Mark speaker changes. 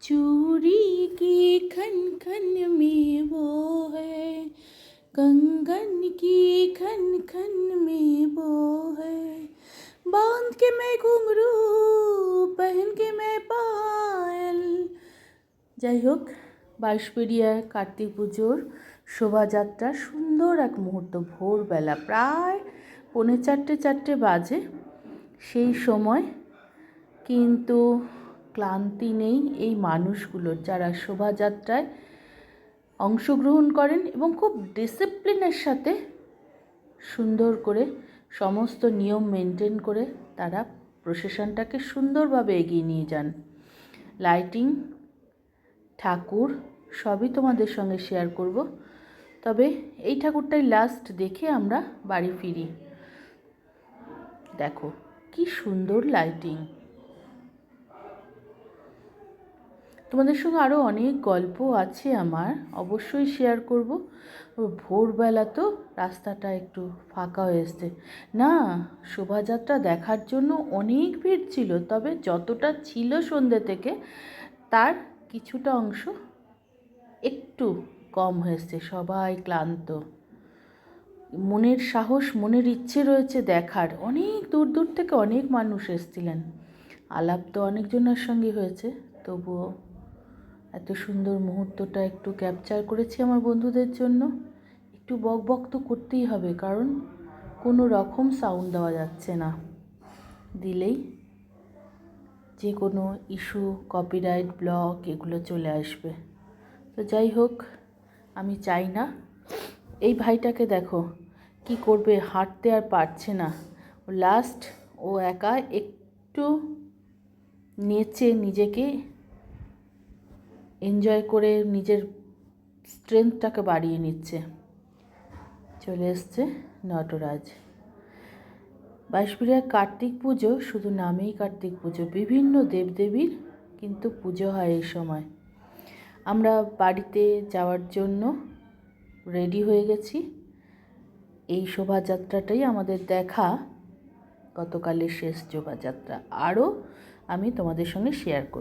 Speaker 1: चूड़ी की खन खन में वो है, कंगन की खन खन में वो है, बांध के मैं घुंघरू पहन के मैं पायल। যাই হোক, বাঁশবেড়িয়ায় কার্তিক পুজোর শোভাযাত্রা সুন্দর এক মুহূর্ত। ভোরবেলা প্রায় 3:45 বাজে। সেই সময় কিন্তু ক্লান্তি নেই এই মানুষগুলোর, যারা শোভাযাত্রায় অংশগ্রহণ করেন এবং খুব ডিসিপ্লিনের সাথে সুন্দর করে সমস্ত নিয়ম মেনটেন করে তারা প্রসেশনটাকে সুন্দরভাবে এগিয়ে নিয়ে যান। লাইটিং, ঠাকুর সবই তোমাদের সঙ্গে শেয়ার করব। তবে এই ঠাকুরটাই লাস্ট দেখে আমরা বাড়ি ফিরি। দেখো কি সুন্দর লাইটিং। তোমাদের সঙ্গে আরও অনেক গল্প আছে আমার, অবশ্যই শেয়ার করব। ভোরবেলা তো রাস্তাটা একটু ফাঁকা হয়ে এসছে না, শোভাযাত্রা দেখার জন্য অনেক ভিড় ছিল। তবে যতটা ছিল সন্ধ্যে থেকে তার কিছুটা অংশ একটু কম হয়েছে। সবাই ক্লান্ত, মনের সাহস মনের ইচ্ছে রয়েছে দেখার। অনেক দূর দূর থেকে অনেক মানুষ এসেছিলেন। আলাপ তো অনেকজনের সঙ্গে হয়েছে, তবুও এত সুন্দর মুহূর্তটা একটু ক্যাপচার করেছি আমার বন্ধুদের জন্য। একটু বক বক তো করতেই হবে, কারণ কোনো রকম সাউন্ড দেওয়া যাচ্ছে না, দিলেই যে কোনো ইস্যু, কপিরাইট, ব্লক এগুলো চলে আসবে। তো যাই হোক, আমি চাই না। এই ভাইটাকে দেখো কি করবে, হাঁটতে আর পারছে না। লাস্ট ও একা একটু নেচে নিজেকে এনজয় করে নিজের স্ট্রেংথটাকে বাড়িয়ে নিচ্ছে। চলে এসছে নটরাজ। বাঁশবেড়িয়ার কার্তিক পুজো শুধু নামেই কার্তিক পুজো, বিভিন্ন দেবদেবীর কিন্তু পুজো হয় এই সময়। আমরা বাড়িতে যাওয়ার জন্য রেডি হয়ে গেছি। এই শোভাযাত্রাটাই আমাদের দেখা গতকালের শেষ শোভাযাত্রা। আরও আমি তোমাদের সঙ্গে শেয়ার করব।